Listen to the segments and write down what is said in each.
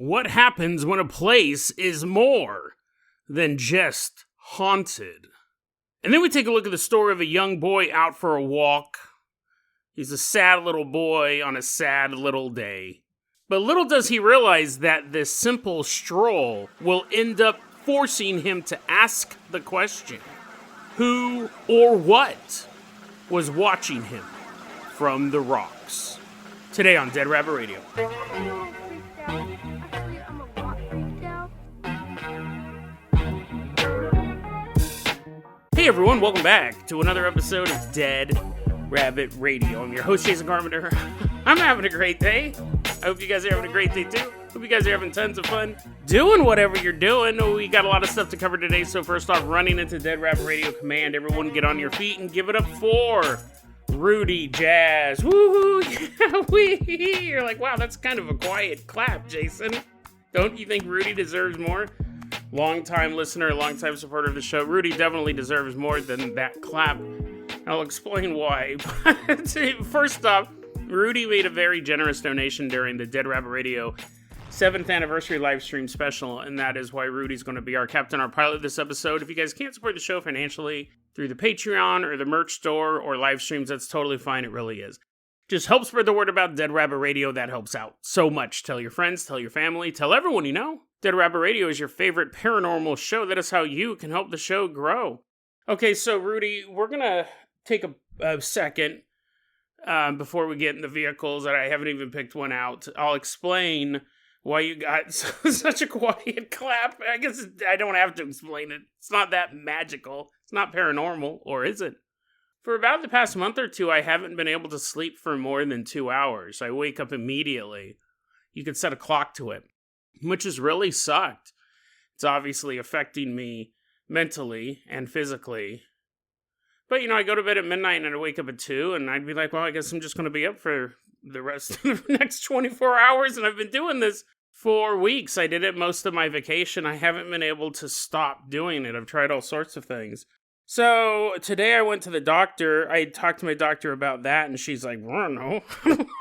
What happens when a place is more than just haunted? And then we take a look at the story of a young boy out for a walk. He's a sad little boy on a sad little day. But little does he realize that this simple stroll will end up forcing him to ask the question, who or what was watching him from the rocks? Today on Dead Rabbit Radio. Hey everyone, welcome back to another episode of Dead Rabbit Radio. I'm your host, Jason Carpenter. I'm having a great day. I hope you guys are having a great day too. Hope you guys are having tons of fun doing whatever you're doing. We got a lot of stuff to cover today, so first off, running into Dead Rabbit Radio Command, everyone get on your feet and give it up for Rudy Jazz. Woohoo! Yeah, wee! You're like, wow, that's kind of a quiet clap, Jason. Don't you think Rudy deserves more? Long-time listener, long-time supporter of the show. Rudy definitely deserves more than that clap. I'll explain why. First off, Rudy made a very generous donation during the Dead Rabbit Radio 7th anniversary live stream special, and that is why Rudy's going to be our captain, our pilot this episode. If you guys can't support the show financially through the Patreon or the merch store or live streams, that's totally fine. It really is. Just help spread the word about Dead Rabbit Radio. That helps out so much. Tell your friends, tell your family, tell everyone you know. Dead Rabbit Radio is your favorite paranormal show. That is how you can help the show grow. Okay, so Rudy, we're going to take a second before we get in the vehicles, and I haven't even picked one out. I'll explain why you got such a quiet clap. I guess I don't have to explain it. It's not that magical. It's not paranormal, or is it? For about the past month or two, I haven't been able to sleep for more than 2 hours. I wake up immediately. You can set a clock to it, which has really sucked. It's obviously affecting me mentally and physically. But, I go to bed at midnight and I wake up at 2, and I'd be like, well, I guess I'm just going to be up for the rest of the next 24 hours, and I've been doing this for weeks. I did it most of my vacation. I haven't been able to stop doing it. I've tried all sorts of things. So, today I went to the doctor. I talked to my doctor about that, and she's like, I don't know.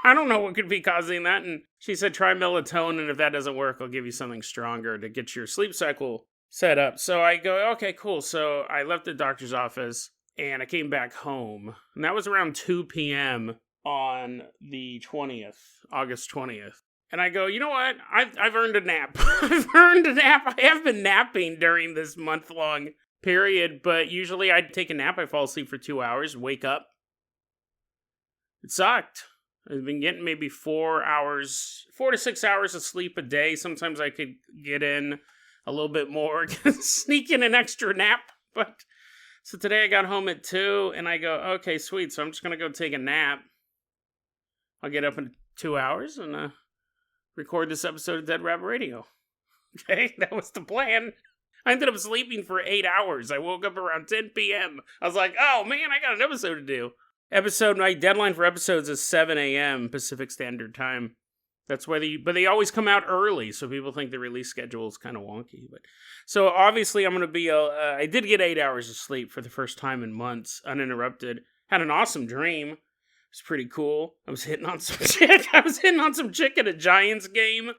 I don't know what could be causing that, and she said, try melatonin, and if that doesn't work, I'll give you something stronger to get your sleep cycle set up. So I go, okay, cool. So I left the doctor's office, and I came back home, and that was around 2 p.m. on the 20th, August 20th. And I go, you know what? I've earned a nap. I've earned a nap. I have been napping during this month-long period, but usually I'd take a nap. I fall asleep for 2 hours, wake up. It sucked. I've been getting maybe 4 to 6 hours of sleep a day. Sometimes I could get in a little bit more, sneak in an extra nap. But so today I got home at 2, and I go, okay, sweet. So I'm just going to go take a nap. I'll get up in 2 hours and record this episode of Dead Rabbit Radio. Okay, that was the plan. I ended up sleeping for 8 hours. I woke up around 10 p.m. I was like, oh man, I got an episode to do. My deadline for episodes is 7 a.m. Pacific Standard Time. That's why but they always come out early, so people think the release schedule is kind of wonky. But so obviously I'm going to be, I did get 8 hours of sleep for the first time in months, uninterrupted. Had an awesome dream. It was pretty cool. I was hitting on some chick. At a Giants game.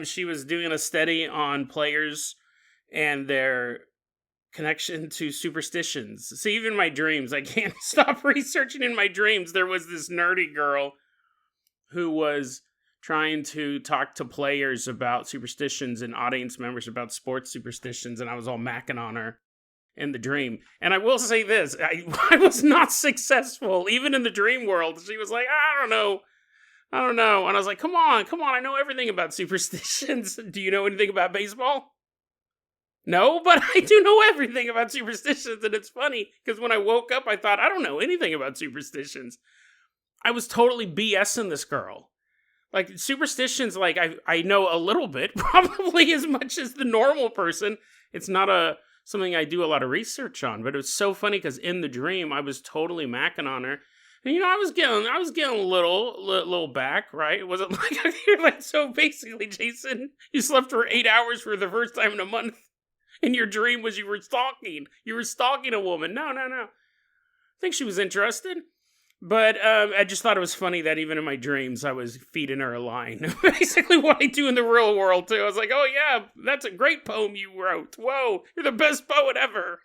She was doing a study on players and their connection to superstitions. See, even in my dreams, I can't stop researching in my dreams. There was this nerdy girl who was trying to talk to players about superstitions and audience members about sports superstitions, and I was all macking on her in the dream. And I will say this, I was not successful, even in the dream world. She was like, I don't know. And I was like, come on, I know everything about superstitions. Do you know anything about baseball? No, but I do know everything about superstitions, and it's funny, because when I woke up, I thought, I don't know anything about superstitions. I was totally BSing this girl. Like, superstitions, like, I know a little bit, probably as much as the normal person. It's not something I do a lot of research on, but it was so funny, because in the dream, I was totally macking on her. And, I was getting a little back, right? It wasn't like, you're like, so basically, Jason, you slept for 8 hours for the first time in a month. And your dream was you were stalking. You were stalking a woman. No. I think she was interested. But I just thought it was funny that even in my dreams, I was feeding her a line. Basically what I do in the real world, too. I was like, oh yeah, that's a great poem you wrote. Whoa, you're the best poet ever.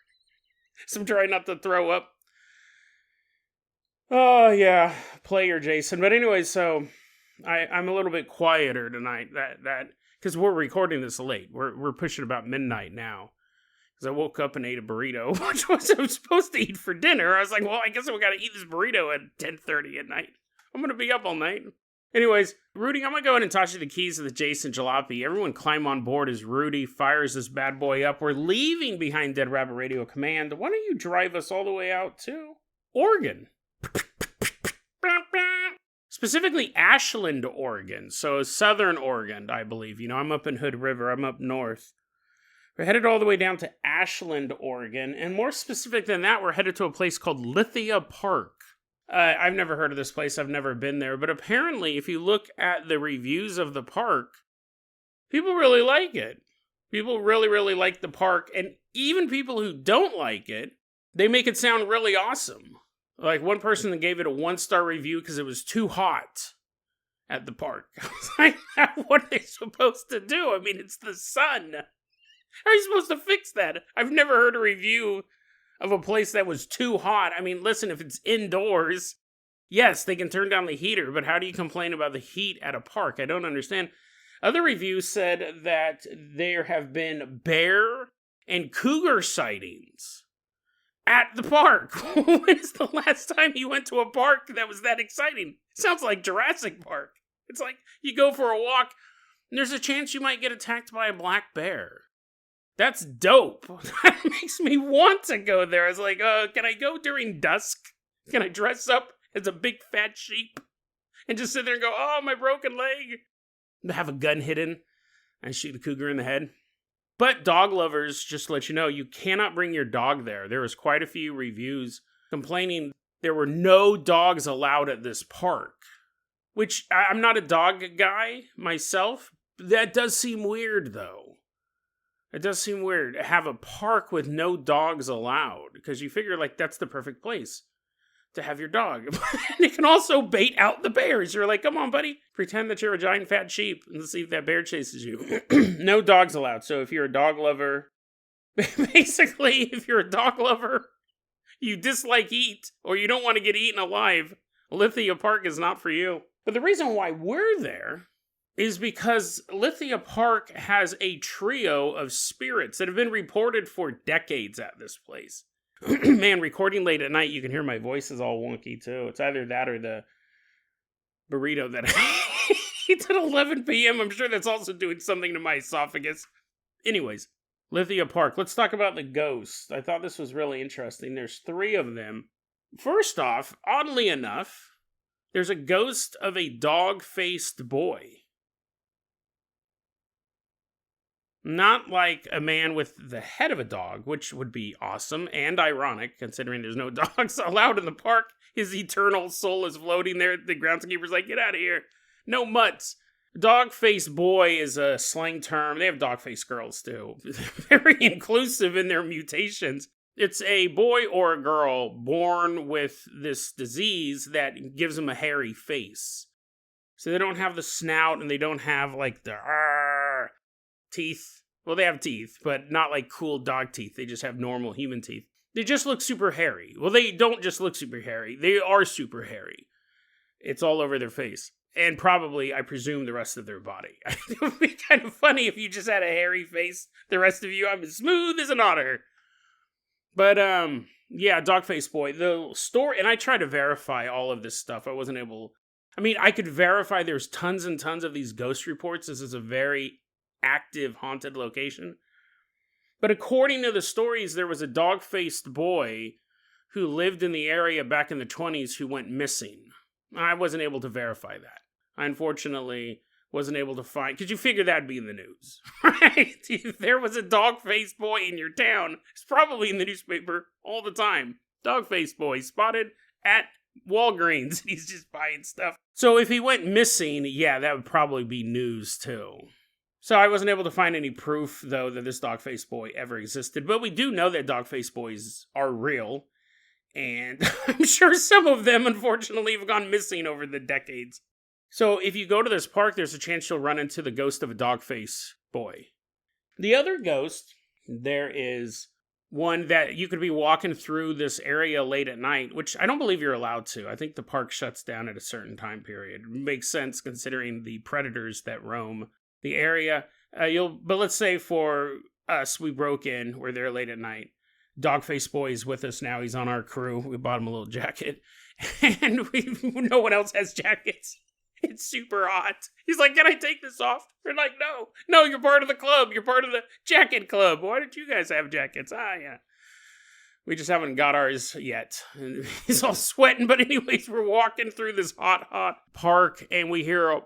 So I'm trying not to throw up. Oh, yeah, player Jason. But anyway, so I'm a little bit quieter tonight. Because we're recording this late. We're pushing about midnight now. Because I woke up and ate a burrito, which was I was supposed to eat for dinner. I was like, well, I guess we got to eat this burrito at 10:30 at night. I'm going to be up all night. Anyways, Rudy, I'm going to go ahead and toss you the keys to the Jason Jalopy. Everyone climb on board as Rudy fires this bad boy up. We're leaving behind Dead Rabbit Radio Command. Why don't you drive us all the way out to Oregon? Specifically Ashland, Oregon. So southern Oregon, I believe. You know, I'm up in Hood River. I'm up north. We're headed all the way down to Ashland, Oregon. And more specific than that, we're headed to a place called Lithia Park. I've never heard of this place. I've never been there. But apparently, if you look at the reviews of the park, people really like it. People really, really like the park. And even people who don't like it, they make it sound really awesome. Like one person that gave it a 1-star review because it was too hot at the park. I was like, what are they supposed to do? I mean, it's the sun. How are you supposed to fix that? I've never heard a review of a place that was too hot. I mean, listen, if it's indoors, yes, they can turn down the heater, but how do you complain about the heat at a park? I don't understand. Other reviews said that there have been bear and cougar sightings at the park. When is the last time you went to a park that was that exciting? It sounds like Jurassic Park. It's like you go for a walk, and there's a chance you might get attacked by a black bear. That's dope. That makes me want to go there. I was like, can I go during dusk? Can I dress up as a big fat sheep? And just sit there and go, oh, my broken leg. Have a gun hidden and shoot the cougar in the head. But dog lovers, just to let you know, you cannot bring your dog there. There was quite a few reviews complaining there were no dogs allowed at this park. Which, I'm not a dog guy myself. That does seem weird, though. It does seem weird to have a park with no dogs allowed, because you figure, like, that's the perfect place to have your dog. And it can also bait out the bears. You're like, come on, buddy, pretend that you're a giant fat sheep and see if that bear chases you. No dogs allowed. So if you're a dog lover, basically, if you're a dog lover, you dislike heat, or you don't want to get eaten alive, Lithia Park is not for you. But the reason why we're there is because Lithia Park has a trio of spirits that have been reported for decades at this place. Man, recording late at night, you can hear my voice is all wonky, too. It's either that or the burrito that I ate at 11 p.m. I'm sure that's also doing something to my esophagus. Anyways, Lithia Park. Let's talk about the ghosts. I thought this was really interesting. There's 3 of them. First off, oddly enough, there's a ghost of a dog-faced boy. Not like a man with the head of a dog, which would be awesome and ironic, considering there's no dogs allowed in the park. His eternal soul is floating there. The groundskeeper's like, get out of here. No mutts. Dog-faced boy is a slang term. They have dog-faced girls, too. Very inclusive in their mutations. It's a boy or a girl born with this disease that gives them a hairy face. So they don't have the snout and they don't have, like, the teeth. Well, they have teeth, but not like cool dog teeth. They just have normal human teeth. They just look super hairy. Well, they don't just look super hairy. They are super hairy. It's all over their face. And probably, I presume, the rest of their body. It would be kind of funny if you just had a hairy face. The rest of you, I'm as smooth as an otter. But, yeah, Dog-Faced Boy. The story, and I tried to verify all of this stuff. I wasn't able. I mean, I could verify there's tons and tons of these ghost reports. This is a very active haunted location. But according to the stories, there was a dog-faced boy who lived in the area back in the 20s who went missing. I wasn't able to verify that. I unfortunately wasn't able to find, because you figure that'd be in the news, right? If there was a dog-faced boy in your town, it's probably in the newspaper all the time. Dog-faced boy spotted at Walgreens. He's just buying stuff. So if he went missing, yeah, that would probably be news too. So I wasn't able to find any proof, though, that this dog-faced boy ever existed. But we do know that dog-faced boys are real. And I'm sure some of them, unfortunately, have gone missing over the decades. So if you go to this park, there's a chance you'll run into the ghost of a dog-face boy. The other ghost, there is one that you could be walking through this area late at night, which I don't believe you're allowed to. I think the park shuts down at a certain time period. It makes sense considering the predators that roam the area. But let's say for us, we broke in, we're there late at night. Dogface Boy is with us now. He's on our crew. We bought him a little jacket. And no one else has jackets. It's super hot. He's like, can I take this off? We're like, no, you're part of the club. You're part of the jacket club. Why don't you guys have jackets? Yeah. We just haven't got ours yet. And he's all sweating. But anyways, we're walking through this hot park and we hear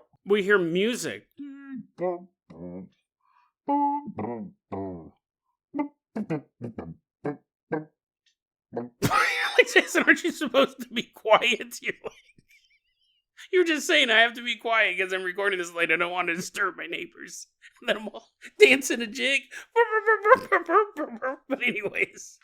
music. Like, Jason, aren't you supposed to be quiet? You're just saying I have to be quiet because I'm recording this late. I don't want to disturb my neighbors. And then I'm all dancing a jig. But anyways,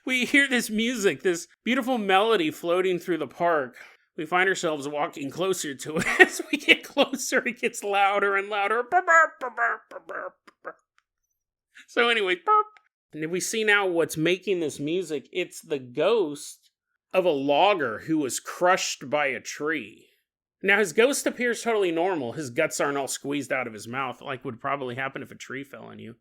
we hear this music, this beautiful melody floating through the park. We find ourselves walking closer to it. As we get closer, it gets louder and louder. So anyway, and we see now what's making this music. It's the ghost of a logger who was crushed by a tree. Now, his ghost appears totally normal. His guts aren't all squeezed out of his mouth, like would probably happen if a tree fell on you.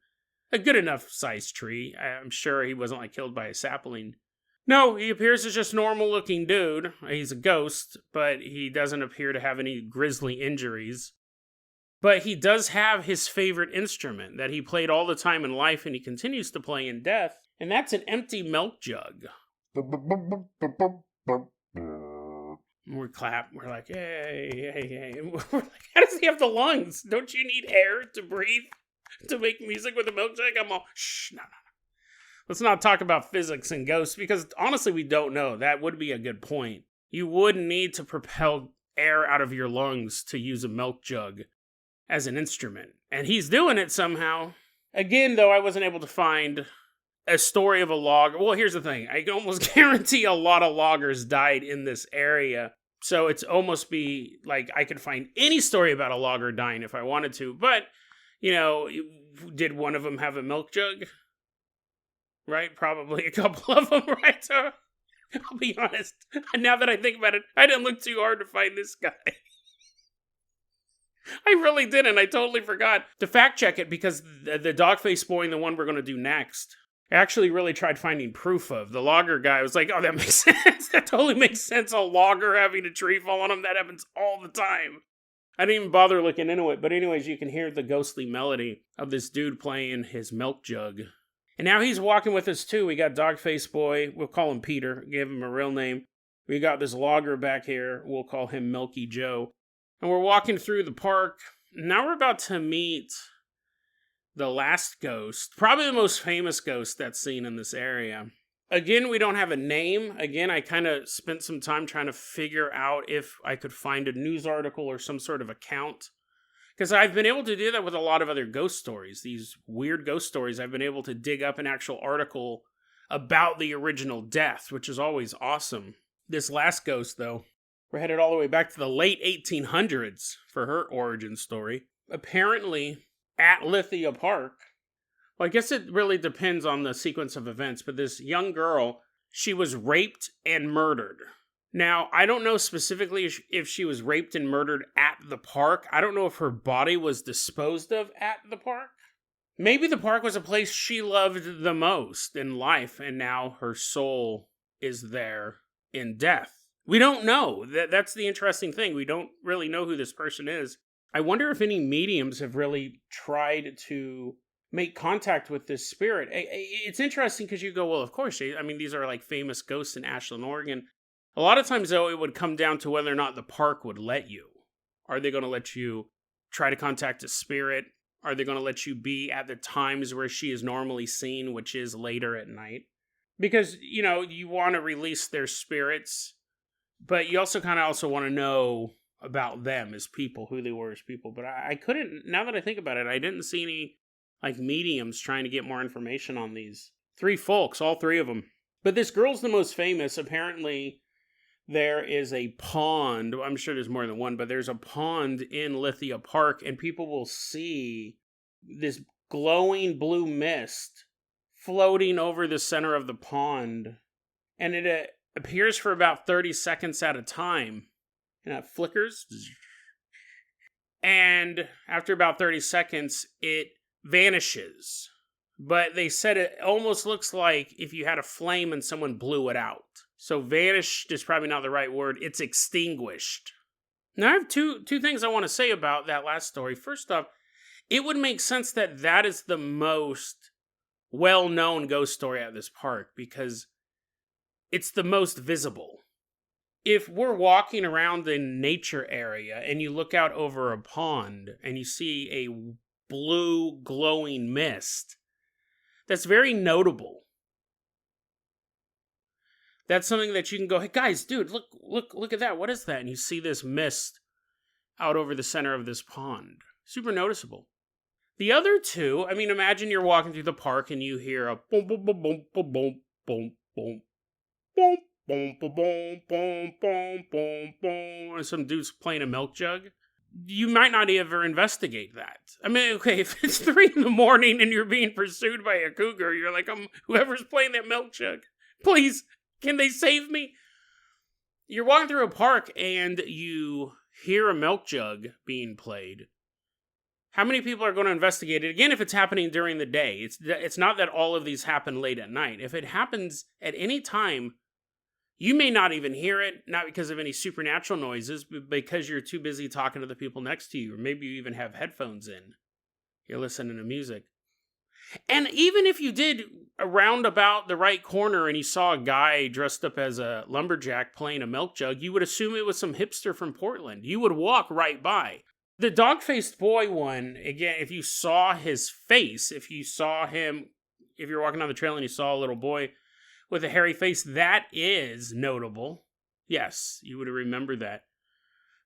A good enough sized tree. I'm sure he wasn't like killed by a sapling. No, he appears as just normal looking dude. He's a ghost, but he doesn't appear to have any grisly injuries. But he does have his favorite instrument that he played all the time in life and he continues to play in death, and that's an empty milk jug. We clap. We're like, hey. And we're like, how does he have the lungs? Don't you need air to breathe to make music with a milk jug? I'm all, shh, no. Let's not talk about physics and ghosts because honestly, we don't know. That would be a good point. You would need to propel air out of your lungs to use a milk jug as an instrument. And he's doing it somehow. Again, though, I wasn't able to find a story of a logger. Well, here's the thing. I can almost guarantee a lot of loggers died in this area. So it's almost be like I could find any story about a logger dying if I wanted to. But, did one of them have a milk jug? Right? Probably a couple of them, right? So, I'll be honest. Now that I think about it, I didn't look too hard to find this guy. I really didn't. I totally forgot to fact check it because the Dogface Boy and the one we're going to do next, I actually really tried finding proof of. The logger guy was like, oh, that makes sense. That totally makes sense. A logger having a tree fall on him. That happens all the time. I didn't even bother looking into it. But anyways, you can hear the ghostly melody of this dude playing his milk jug. And now he's walking with us too. We got Dogface Boy. We'll call him Peter. Give him a real name. We got this logger back here. We'll call him Milky Joe. And we're walking through the park. Now we're about to meet the last ghost. Probably the most famous ghost that's seen in this area. Again, we don't have a name. Again, I kind of spent some time trying to figure out if I could find a news article or some sort of account. Because I've been able to do that with a lot of other ghost stories. These weird ghost stories, I've been able to dig up an actual article about the original death, which is always awesome. This last ghost, though, we're headed all the way back to the late 1800s for her origin story. Apparently, at Lithia Park, well, I guess it really depends on the sequence of events, but this young girl, she was raped and murdered. Now, I don't know specifically if she was raped and murdered at the park. I don't know if her body was disposed of at the park. Maybe the park was a place she loved the most in life, and now her soul is there in death. We don't know. That's the interesting thing. We don't really know who this person is. I wonder if any mediums have really tried to make contact with this spirit. It's interesting because you go, well, of course. I mean, these are like famous ghosts in Ashland, Oregon. A lot of times, though, it would come down to whether or not the park would let you. Are they going to let you try to contact a spirit? Are they going to let you be at the times where she is normally seen, which is later at night? Because, you want to release their spirits, but you also kind of also want to know about them as people, who they were as people. But I couldn't, now that I think about it, I didn't see any, mediums trying to get more information on these three folks, all three of them. But this girl's the most famous. Apparently, there is a pond. I'm sure there's more than one, but there's a pond in Lithia Park, and people will see this glowing blue mist floating over the center of the pond. And it appears for about 30 seconds at a time. And it flickers. And after about 30 seconds, it vanishes. But they said it almost looks like if you had a flame and someone blew it out. So vanished is probably not the right word. It's extinguished. Now I have two things I want to say about that last story. First off, it would make sense that that is the most well-known ghost story at this park because it's the most visible. If we're walking around the nature area and you look out over a pond and you see a blue glowing mist, that's very notable. That's something that you can go, hey guys, dude, look at that. What is that? And you see this mist out over the center of this pond. Super noticeable. The other two, I mean, imagine you're walking through the park and you hear a boom, boom, boom, boom, boom, boom, boom, boom, boom, boom, boom, boom, boom, boom, boom, boom, and some dude's playing a milk jug. You might not ever investigate that. I mean, okay, if it's 3 a.m. and you're being pursued by a cougar, you're like, whoever's playing that milk jug, please, can they save me? You're walking through a park and you hear a milk jug being played. How many people are going to investigate it? Again, if it's happening during the day, it's not that all of these happen late at night. If it happens at any time, you may not even hear it, not because of any supernatural noises, but because you're too busy talking to the people next to you, or maybe you even have headphones in. You're listening to music. And even if you did around about the right corner and you saw a guy dressed up as a lumberjack playing a milk jug, you would assume it was some hipster from Portland. You would walk right by. The dog-faced boy one, again, if you saw his face, if you're walking down the trail and you saw a little boy with a hairy face, that is notable. Yes, you would remember that.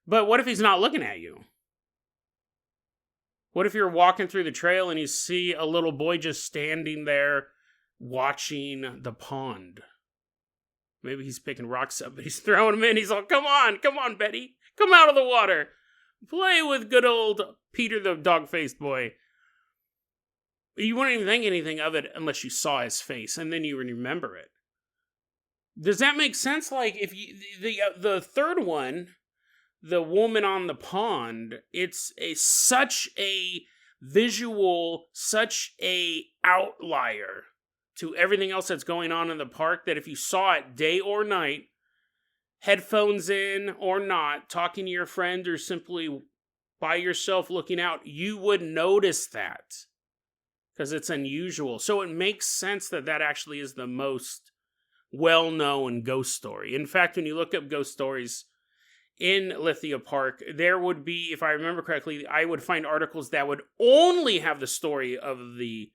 But what if he's not looking at you? What if you're walking through the trail and you see a little boy just standing there watching the pond? Maybe he's picking rocks up, but he's throwing them in. He's all, come on, Betty. Come out of the water. Play with good old Peter the dog-faced boy. You wouldn't even think anything of it unless you saw his face, and then you would remember it. Does that make sense? Like, if you, the third one, the woman on the pond, it's such a visual, such a outlier to everything else that's going on in the park that if you saw it day or night, headphones in or not, talking to your friend or simply by yourself looking out, you would notice that. Because it's unusual. So it makes sense that that actually is the most well-known ghost story. In fact, when you look up ghost stories in Lithia Park, there would be, if I remember correctly, I would find articles that would only have the story of the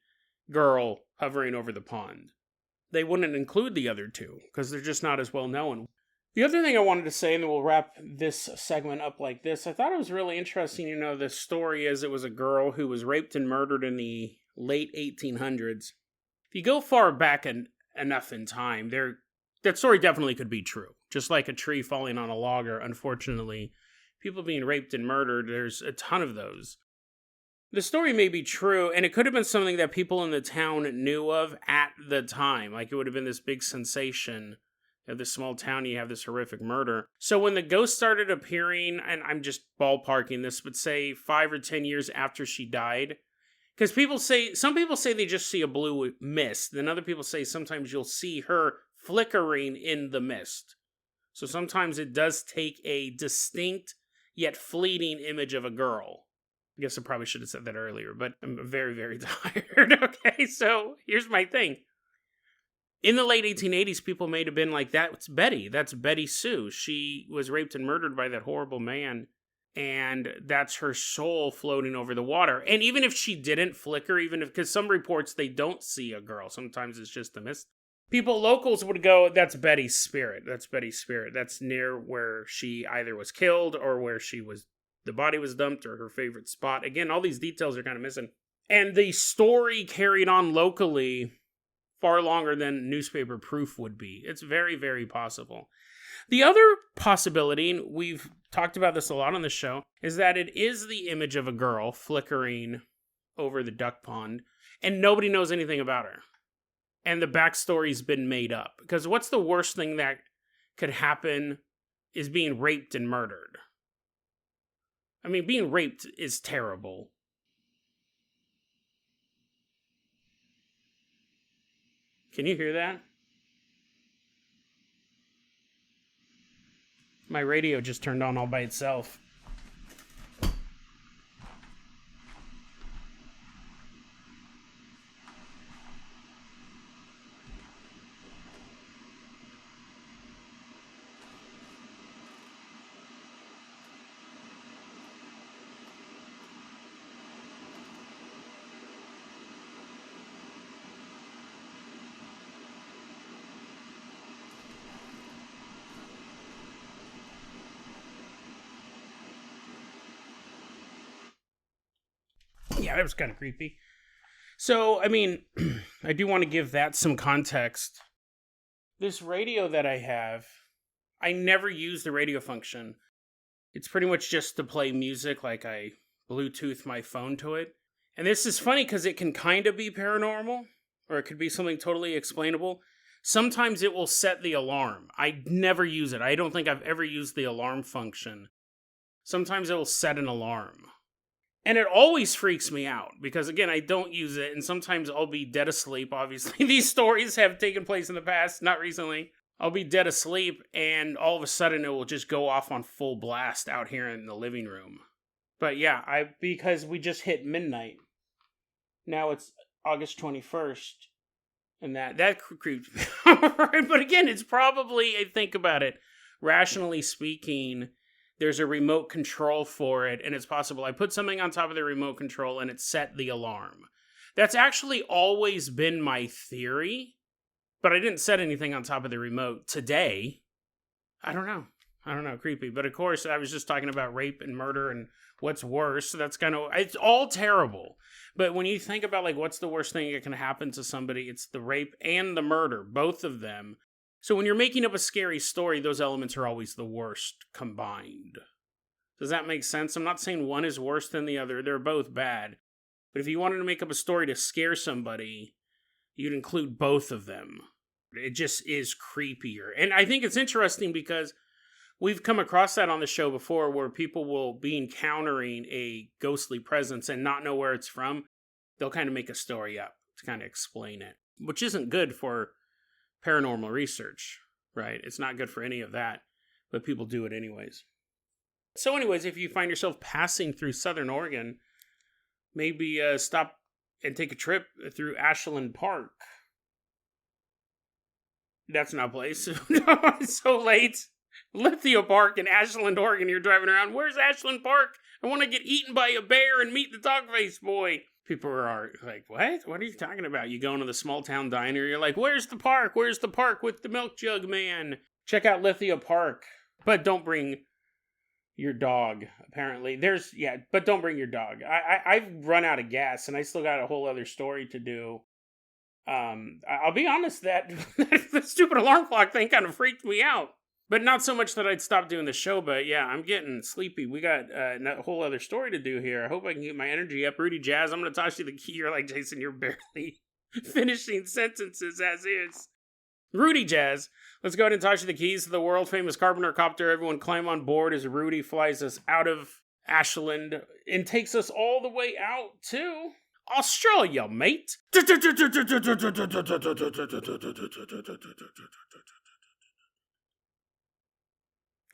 girl hovering over the pond. They wouldn't include the other two, because they're just not as well-known. The other thing I wanted to say, and then we'll wrap this segment up like this, I thought it was really interesting, the story is it was a girl who was raped and murdered in the late 1800s. If you go far back enough in time, that story definitely could be true. Just like a tree falling on a logger, unfortunately, people being raped and murdered, there's a ton of those. The story may be true, and it could have been something that people in the town knew of at the time. Like it would have been this big sensation. Of this small town, you have this horrific murder. So when the ghost started appearing, and I'm just ballparking this, but say 5 or 10 years after she died, because some people say they just see a blue mist, then other people say sometimes you'll see her flickering in the mist. So sometimes it does take a distinct yet fleeting image of a girl. I guess I probably should have said that earlier, but I'm very, very tired. Okay, so here's my thing. In the late 1880s, people may have been like, that's Betty Sue. She was raped and murdered by that horrible man, and that's her soul floating over the water. And even if she didn't flicker, because some reports they don't see a girl, sometimes it's just a mist. Locals would go, that's Betty's spirit. That's near where she either was killed or where the body was dumped or her favorite spot. Again, all these details are kind of missing. And the story carried on locally far longer than newspaper proof would be. It's very, very possible. The other possibility, and we've talked about this a lot on the show, is that it is the image of a girl flickering over the duck pond, and nobody knows anything about her. And the backstory's been made up. Because what's the worst thing that could happen is being raped and murdered. I mean, being raped is terrible. Can you hear that? My radio just turned on all by itself. Yeah, that was kind of creepy. So, I mean, I do want to give that some context. This radio that I have, I never use the radio function. It's pretty much just to play music, like I Bluetooth my phone to it. And this is funny because it can kind of be paranormal, or it could be something totally explainable. Sometimes it will set the alarm. I never use it. I don't think I've ever used the alarm function. Sometimes it will set an alarm. And it always freaks me out because, again, I don't use it, and sometimes I'll be dead asleep, obviously. These stories have taken place in the past, not recently. I'll be dead asleep, and all of a sudden it will just go off on full blast out here in the living room. But yeah, because we just hit midnight. Now it's August 21st, and that creeps me out. But again, it's probably, I think about it, rationally speaking, there's a remote control for it, and it's possible I put something on top of the remote control and it set the alarm. That's actually always been my theory, but I didn't set anything on top of the remote today. I don't know, creepy. But of course, I was just talking about rape and murder and what's worse. So that's it's all terrible. But when you think about, like, what's the worst thing that can happen to somebody, it's the rape and the murder, both of them. So when you're making up a scary story, those elements are always the worst combined. Does that make sense? I'm not saying one is worse than the other. They're both bad. But if you wanted to make up a story to scare somebody, you'd include both of them. It just is creepier. And I think it's interesting because we've come across that on the show before where people will be encountering a ghostly presence and not know where it's from. They'll kind of make a story up to kind of explain it, which isn't good for paranormal research, right? It's not good for any of that, but people do it anyways. So anyways, if you find yourself passing through Southern Oregon, maybe stop and take a trip through Ashland Park. That's not a place. It's so late. Lithia Park in Ashland, Oregon, you're driving around. Where's Ashland Park? I want to get eaten by a bear and meet the dog-faced boy. People are like, what? What are you talking about? You go into the small town diner, you're like, where's the park? Where's the park with the milk jug man? Check out Lithia Park. But don't bring your dog, apparently. But don't bring your dog. I've run out of gas, and I still got a whole other story to do. I'll be honest, that the stupid alarm clock thing kind of freaked me out. But not so much that I'd stop doing the show, but yeah, I'm getting sleepy. We got a whole other story to do here. I hope I can get my energy up. Rudy Jazz, I'm going to toss you the key. You're like, Jason, you're barely finishing sentences as is. Rudy Jazz, let's go ahead and toss you the keys to the world-famous Carpenter Copter. Everyone climb on board as Rudy flies us out of Ashland and takes us all the way out to Australia, mate.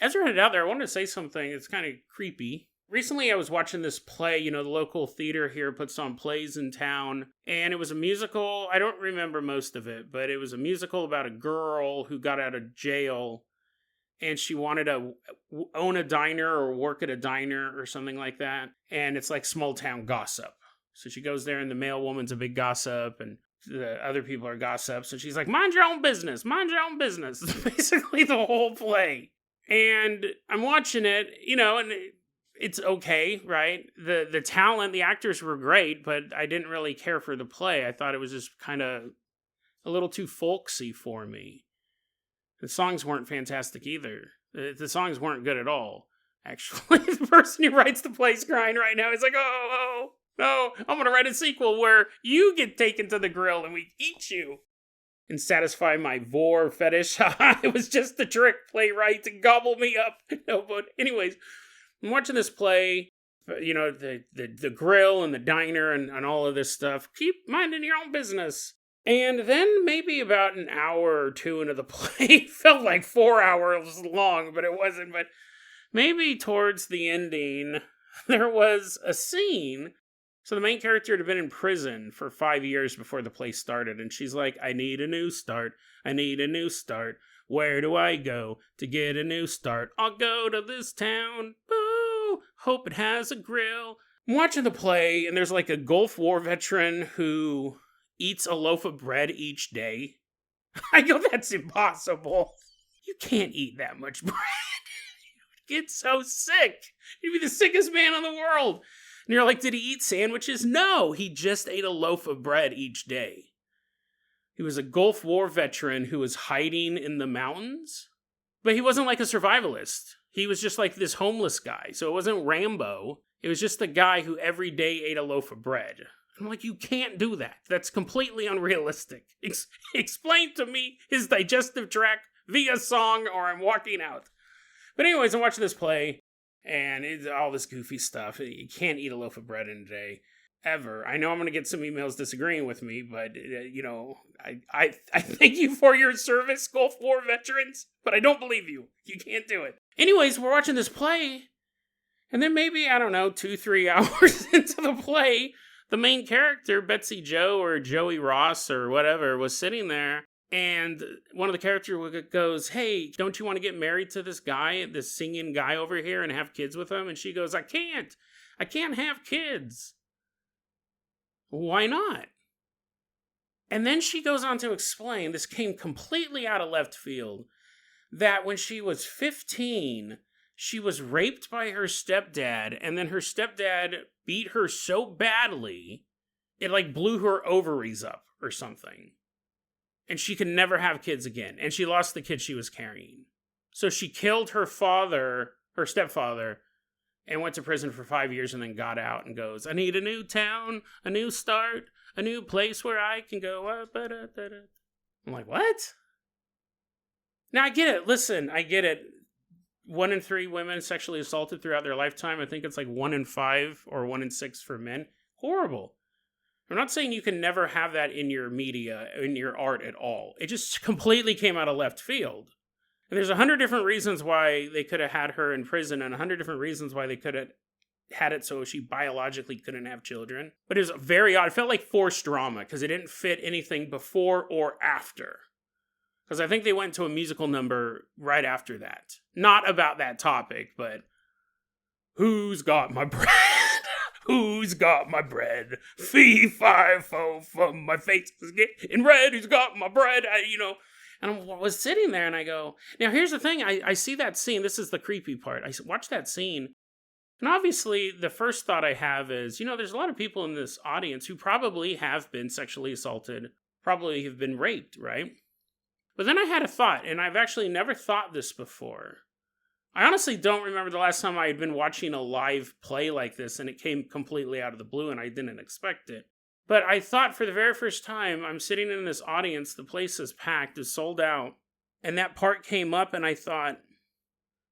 As we're headed out there, I wanted to say something that's kind of creepy. Recently, I was watching this play. The local theater here puts on plays in town, and it was a musical. I don't remember most of it, but it was a musical about a girl who got out of jail, and she wanted to own a diner or work at a diner or something like that, and it's like small town gossip. So she goes there, and the male woman's a big gossip, and the other people are gossips, and she's like, mind your own business, mind your own business. It's basically the whole play. And I'm watching it, and it's okay, right? The talent, the actors were great, but I didn't really care for the play. I thought it was just kind of a little too folksy for me. The songs weren't fantastic either. The songs weren't good at all. Actually, the person who writes the play's crying right now. He's like, oh, no, I'm going to write a sequel where you get taken to the grill and we eat you and satisfy my vor fetish. It was just the trick, playwright, to gobble me up. No, but anyways, I'm watching this play, you know, the grill and the diner and all of this stuff. Keep minding your own business. And then maybe about an hour or two into the play, felt like 4 hours long, but it wasn't. But maybe towards the ending, there was a scene. So the main character had been in prison for 5 years before the play started. And she's like, I need a new start. I need a new start. Where do I go to get a new start? I'll go to this town. Boo! Hope it has a grill. I'm watching the play, and there's like a Gulf War veteran who eats a loaf of bread each day. I go, that's impossible. You can't eat that much bread. You'd get so sick. You'd be the sickest man in the world. And you're like, did he eat sandwiches? No, he just ate a loaf of bread each day. He was a Gulf War veteran who was hiding in the mountains. But he wasn't like a survivalist. He was just like this homeless guy. So it wasn't Rambo. It was just a guy who every day ate a loaf of bread. I'm like, you can't do that. That's completely unrealistic. Explain to me his digestive tract via song or I'm walking out. But anyways, I'm watching this play, and it's all this goofy stuff. You can't eat a loaf of bread in a day, ever. I know I'm going to get some emails disagreeing with me, but, you know, I thank you for your service, Gulf War veterans, but I don't believe you. You can't do it. Anyways, we're watching this play, and then maybe, I don't know, 2-3 hours into the play, the main character, Betsy Joe or Joey Ross or whatever, was sitting there, and one of the characters goes, hey, don't you want to get married to this guy, this singing guy over here, and have kids with him? And she goes, I can't have kids. Why not? And then she goes on to explain, this came completely out of left field, that when she was 15, she was raped by her stepdad, and then her stepdad beat her so badly, it like blew her ovaries up or something. And she could never have kids again. And she lost the kid she was carrying. So she killed her father, her stepfather, and went to prison for 5 years and then got out and goes, I need a new town, a new start, a new place where I can go. I'm like, what? Now, I get it. Listen, I get it. 1 in 3 women sexually assaulted throughout their lifetime. I think it's like 1 in 5 or 1 in 6 for men. Horrible. I'm not saying you can never have that in your media, in your art at all. It just completely came out of left field. And there's 100 different reasons why they could have had her in prison and 100 different reasons why they could have had it so she biologically couldn't have children. But it was very odd. It felt like forced drama because it didn't fit anything before or after. Because I think they went to a musical number right after that. Not about that topic, but who's got my bread? Who's got my bread? Fee, fi, fo, fum, my face is getting red. Who's got my bread? And I was sitting there and I go, now here's the thing. I see that scene. This is the creepy part. I watch that scene. And obviously the first thought I have is, there's a lot of people in this audience who probably have been sexually assaulted, probably have been raped, right? But then I had a thought, and I've actually never thought this before. I honestly don't remember the last time I had been watching a live play like this, and it came completely out of the blue, and I didn't expect it. But I thought for the very first time, I'm sitting in this audience, the place is packed, is sold out, and that part came up, and I thought,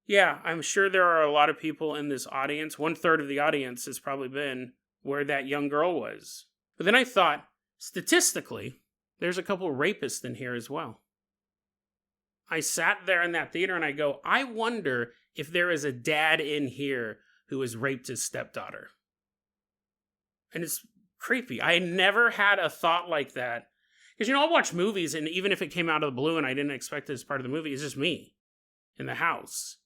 yeah, I'm sure there are a lot of people in this audience. 1/3 of the audience has probably been where that young girl was. But then I thought, statistically, there's a couple rapists in here as well. I sat there in that theater and I go, I wonder if there is a dad in here who has raped his stepdaughter. And it's creepy. I never had a thought like that. Because, I'll watch movies, and even if it came out of the blue and I didn't expect it as part of the movie, it's just me in the house.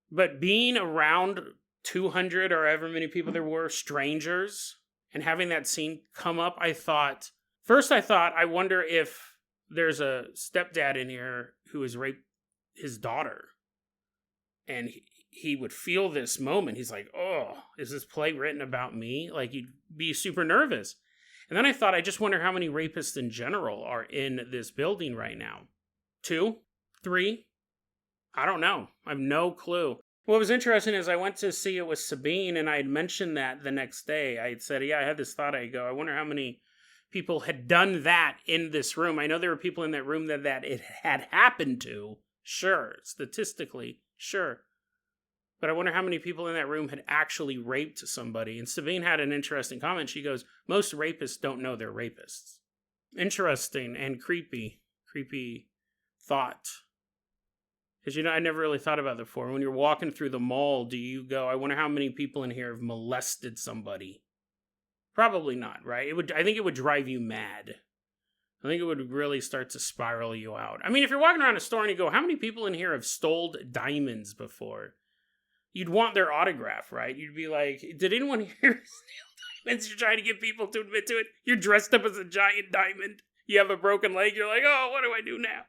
But being around 200 or however many people there were, strangers, and having that scene come up, I thought, I wonder if there's a stepdad in here who has raped his daughter. And he would feel this moment. He's like, oh, is this play written about me? Like, you'd be super nervous. And then I thought, I just wonder how many rapists in general are in this building right now. 2? 3? I don't know. I have no clue. What was interesting is I went to see it with Sabine, and I had mentioned that the next day. I had said, yeah, I had this thought. I go, I wonder how many people had done that in this room. I know there were people in that room that it had happened to. Sure. Statistically, sure. But I wonder how many people in that room had actually raped somebody. And Sabine had an interesting comment. She goes, most rapists don't know they're rapists. Interesting and creepy thought. Because, I never really thought about that before. When you're walking through the mall, do you go, I wonder how many people in here have molested somebody? Probably not, right? I think it would drive you mad. I think it would really start to spiral you out. I mean, if you're walking around a store and you go, how many people in here have stole diamonds before? You'd want their autograph, right? You'd be like, did anyone here steal diamonds? You're trying to get people to admit to it. You're dressed up as a giant diamond. You have a broken leg. You're like, oh, what do I do now?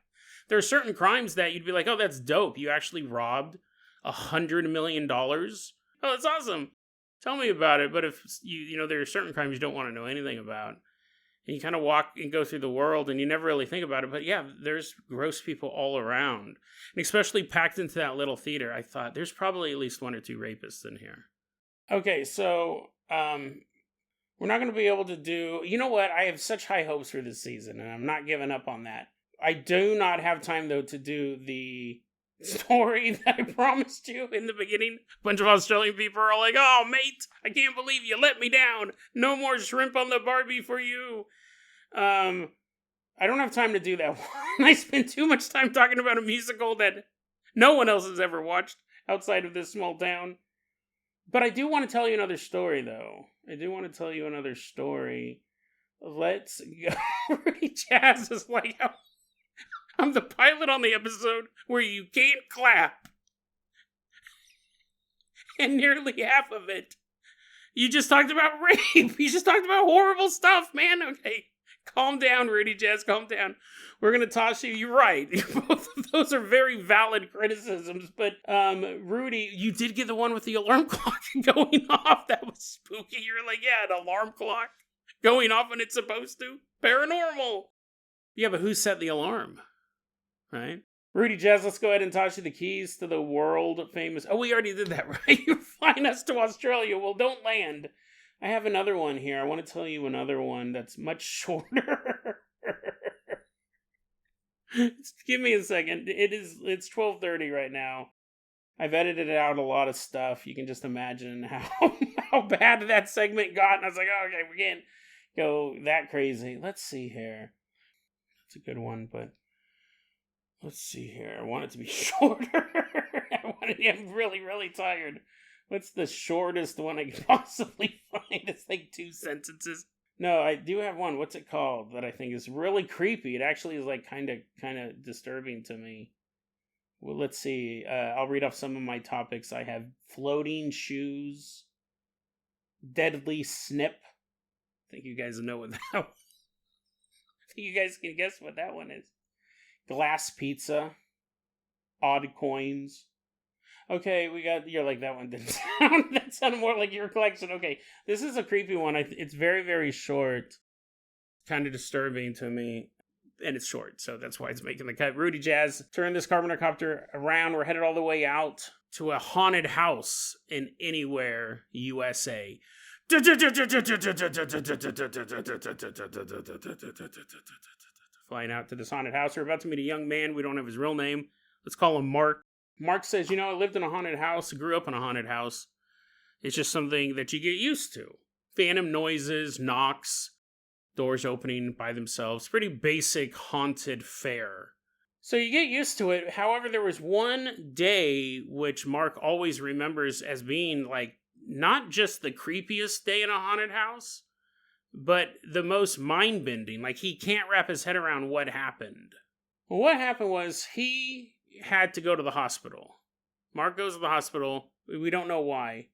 There are certain crimes that you'd be like, oh, that's dope. You actually robbed $100 million. Oh, that's awesome. Tell me about it. But if there are certain crimes you don't want to know anything about. And you kind of walk and go through the world and you never really think about it. But yeah, there's gross people all around. And especially packed into that little theater, I thought there's probably at least 1 or 2 rapists in here. Okay, so we're not going to be able to do... You know what? I have such high hopes for this season, and I'm not giving up on that. I do not have time, though, to do the story that I promised you in the beginning. A bunch of Australian people are all like, oh, mate, I can't believe you let me down. No more shrimp on the Barbie for you. I don't have time to do that one. I spend too much time talking about a musical that no one else has ever watched outside of this small town. But I do want to tell you another story, though. Let's go. Rudy Jazz is like, I'm the pilot on the episode where you can't clap. And nearly half of it, you just talked about rape. You just talked about horrible stuff, man. Okay, calm down, Rudy Jazz, calm down. We're going to toss you. You're right. Both of those are very valid criticisms. But, Rudy, you did get the one with the alarm clock going off. That was spooky. You're like, yeah, an alarm clock going off when it's supposed to. Paranormal. Yeah, but who set the alarm? Right? Rudy Jazz, let's go ahead and toss you the keys to the world famous... Oh, we already did that, right? You're flying us to Australia. Well, don't land. I have another one here. I want to tell you another one that's much shorter. Give me a second. It's 12:30 right now. I've edited out a lot of stuff. You can just imagine how bad that segment got. And I was like, oh, okay, we can't go that crazy. Let's see here. That's a good one, but... Let's see here. I want it to be shorter. I'm really, really tired. What's the shortest one I can possibly find? It's like 2 sentences. No, I do have one. What's it called? That I think is really creepy. It actually is like kind of disturbing to me. Well, let's see. I'll read off some of my topics. I have floating shoes, deadly snip. I think you guys know what that one. I think you guys can guess what that one is. Glass pizza, odd coins. Okay, you're like, that one didn't sound, that sounded more like your collection. Okay, this is a creepy one. It's very, very short. Kind of disturbing to me. And it's short, so that's why it's making the cut. Rudy Jazz, turn this carbonocopter around. We're headed all the way out to a haunted house in Anywhere, USA. Flying out to this haunted house. We're about to meet a young man. We don't have his real name. Let's call him Mark. Mark says, I lived in a haunted house, grew up in a haunted house. It's just something that you get used to. Phantom noises, knocks, doors opening by themselves. Pretty basic haunted fare. So you get used to it. However, there was one day which Mark always remembers as being like not just the creepiest day in a haunted house, but the most mind-bending. Like, he can't wrap his head around what happened. Well, what happened was he had to go to the hospital. Mark goes to the hospital. We don't know why,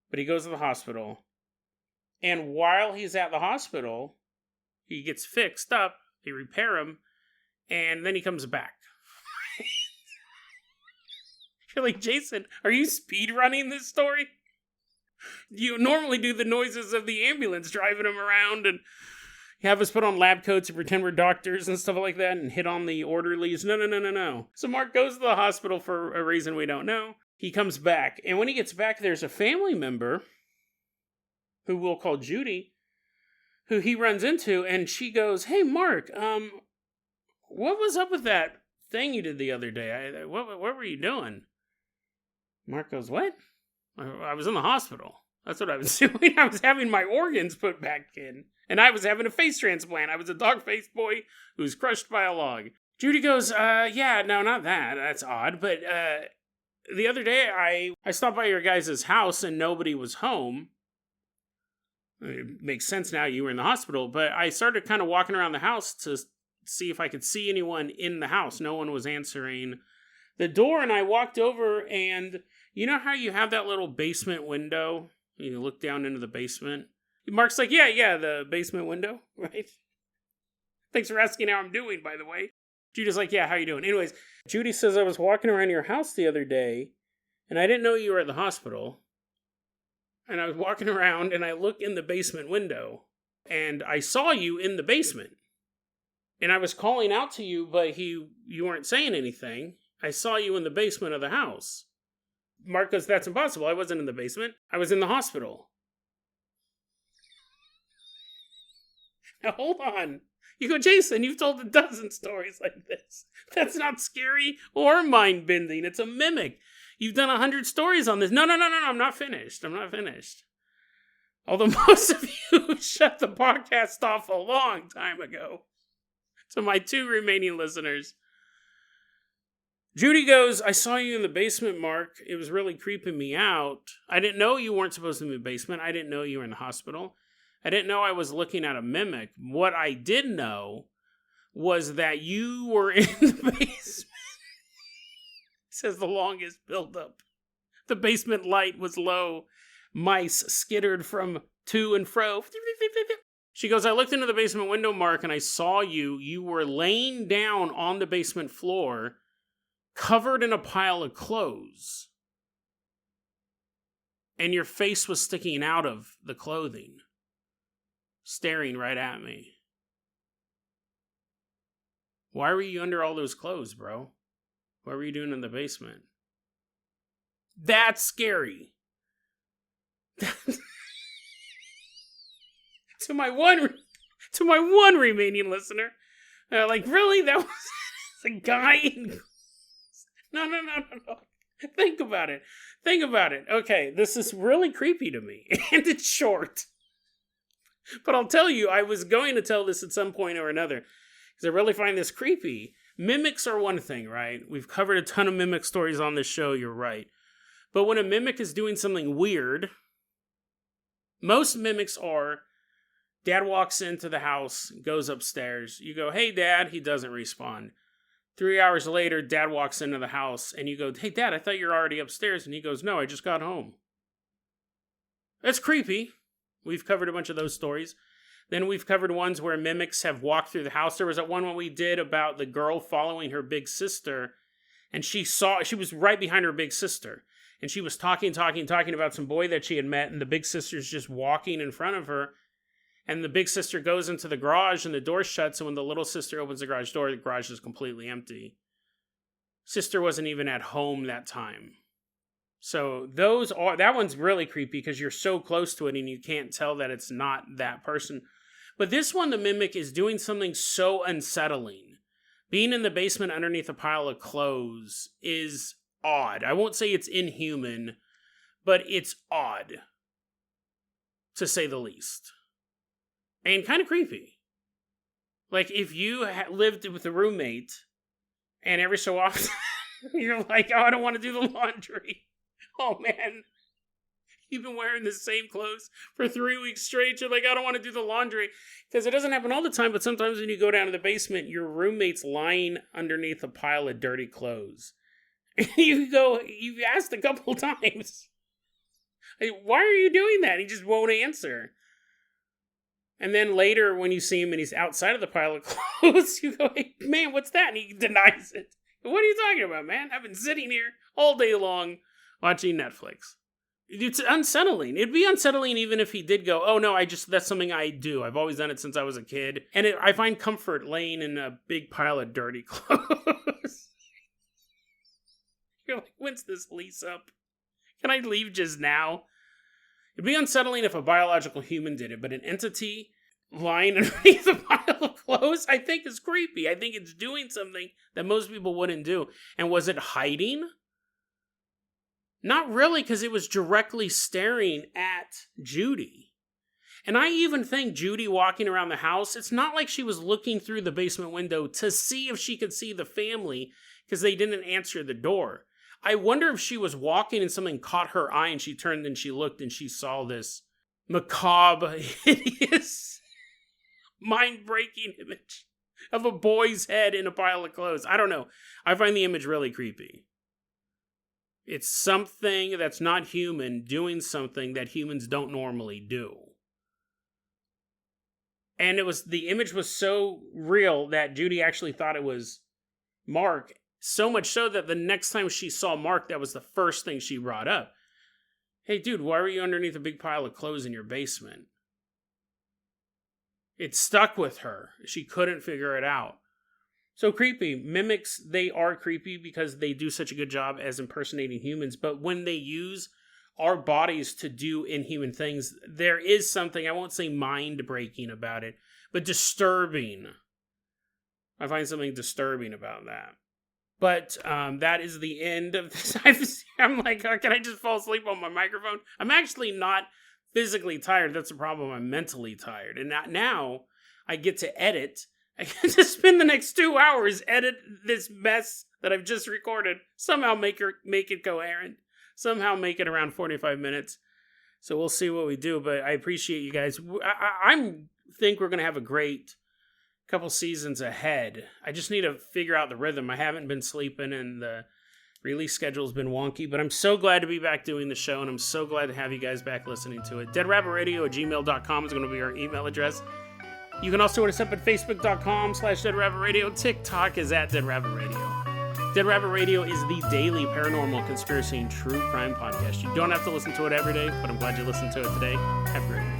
but he goes to the hospital. And while he's at the hospital, he gets fixed up. They repair him. And then he comes back. You're like, Jason, are you speed running this story? You normally do the noises of the ambulance driving him around and have us put on lab coats and pretend we're doctors and stuff like that and hit on the orderlies. No. So Mark goes to the hospital for a reason we don't know. He comes back. And when he gets back, there's a family member who we'll call Judy, who he runs into, and she goes, "Hey, Mark, what was up with that thing you did the other day? What were you doing?" Mark goes, "What? I was in the hospital. That's what I was doing. I was having my organs put back in, and I was having a face transplant. I was a dog-faced boy who was crushed by a log." Judy goes, "Yeah, no, not that. That's odd. But the other day, I stopped by your guys' house, and nobody was home. It makes sense now you were in the hospital, but I started kind of walking around the house to see if I could see anyone in the house. No one was answering the door, and I walked over, and you know how you have that little basement window? You look down into the basement. Mark's like, yeah, the basement window, right? Thanks for asking how I'm doing, by the way. Judy's like, yeah, how you doing? Anyways, Judy says I was walking around your house the other day, and I didn't know you were at the hospital. And I was walking around, and I look in the basement window, and I saw you in the basement. And I was calling out to you, but you weren't saying anything. I saw you in the basement of the house." Mark goes, "That's impossible. I wasn't in the basement. I was in the hospital." Now, hold on. You go, "Jason, you've told a dozen stories like this. That's not scary or mind-bending. It's a mimic. You've done 100 stories on this." No, I'm not finished. Although most of you shut the podcast off a long time ago. To my 2 remaining listeners. Judy goes, "I saw you in the basement, Mark. It was really creeping me out. I didn't know you weren't supposed to be in the basement. I didn't know you were in the hospital. I didn't know I was looking at a mimic. What I did know was that you were in the basement." Says the longest buildup. The basement light was low. Mice skittered from to and fro. She goes, "I looked into the basement window, Mark, and I saw you. You were laying down on the basement floor, covered in a pile of clothes. And your face was sticking out of the clothing, staring right at me. Why were you under all those clothes, bro? What were you doing in the basement?" That's scary. To my one remaining listener, like, really? That was a guy in... No. Think about it. Okay, this is really creepy to me, and it's short. But I'll tell you, I was going to tell this at some point or another, because I really find this creepy. Mimics are one thing, right? We've covered a ton of mimic stories on this show, you're right. But when a mimic is doing something weird, most mimics are, Dad walks into the house, goes upstairs. You go, "Hey, Dad." He doesn't respond. 3 hours later, Dad walks into the house, and you go, "Hey, Dad, I thought you were already upstairs." And he goes, "No, I just got home." That's creepy. We've covered a bunch of those stories. Then we've covered ones where mimics have walked through the house. There was that one we did about the girl following her big sister, and she was right behind her big sister. And she was talking about some boy that she had met, and the big sister's just walking in front of her. And the big sister goes into the garage, and the door shuts, and when the little sister opens the garage door, the garage is completely empty. Sister wasn't even at home that time. So that one's really creepy, because you're so close to it, and you can't tell that it's not that person. But this one, the mimic, is doing something so unsettling. Being in the basement underneath a pile of clothes is odd. I won't say it's inhuman, but it's odd, to say the least. And kind of creepy. Like, if you lived with a roommate, and every so often, you're like, "Oh, I don't want to do the laundry." Oh, man. You've been wearing the same clothes for 3 weeks straight. You're like, "I don't want to do the laundry." Because it doesn't happen all the time, but sometimes when you go down to the basement, your roommate's lying underneath a pile of dirty clothes. You've asked a couple times, "Hey, why are you doing that?" He just won't answer. And then later, when you see him and he's outside of the pile of clothes, you go, "Hey, man, what's that?" And he denies it. "What are you talking about, man? I've been sitting here all day long watching Netflix." It's unsettling. It'd be unsettling even if he did go, oh no, that's something I do. I've always done it since I was a kid. And I find comfort laying in a big pile of dirty clothes. You're like, when's this lease up? Can I leave just now? It'd be unsettling if a biological human did it, but an entity lying underneath a pile of clothes, I think is creepy. I think it's doing something that most people wouldn't do. And was it hiding? Not really, because it was directly staring at Judy. And I even think Judy walking around the house, it's not like she was looking through the basement window to see if she could see the family, because they didn't answer the door. I wonder if she was walking and something caught her eye and she turned and she looked and she saw this macabre, hideous, mind-breaking image of a boy's head in a pile of clothes. I don't know. I find the image really creepy. It's something that's not human doing something that humans don't normally do. And the image was so real that Judy actually thought it was Mark. So much so that the next time she saw Mark, that was the first thing she brought up. Hey dude, why were you underneath a big pile of clothes in your basement? It stuck with her. She couldn't figure it out. So creepy. Mimics, they are creepy because they do such a good job as impersonating humans. But when they use our bodies to do inhuman things, there is something, I won't say mind-breaking about it, but disturbing. I find something disturbing about that. But that is the end of this. I'm like, can I just fall asleep on my microphone? I'm actually not physically tired. That's the problem. I'm mentally tired. And now I get to edit. I get to spend the next 2 hours edit this mess that I've just recorded. Somehow make it coherent. Somehow make it around 45 minutes. So we'll see what we do. But I appreciate you guys. I think we're going to have a great couple seasons ahead. I just need to figure out the rhythm. I haven't been sleeping and the release schedule's been wonky, but I'm so glad to be back doing the show, and I'm so glad to have you guys back listening to it. deadrabbitradio@gmail.com is going to be our email address. You can also hit us up at facebook.com/deadrabbitradio. TikTok is @deadrabbitradio. Dead Rabbit Radio is the daily paranormal, conspiracy, and true crime podcast. You don't have to listen to it every day, but I'm glad you listened to it today. Have a great one.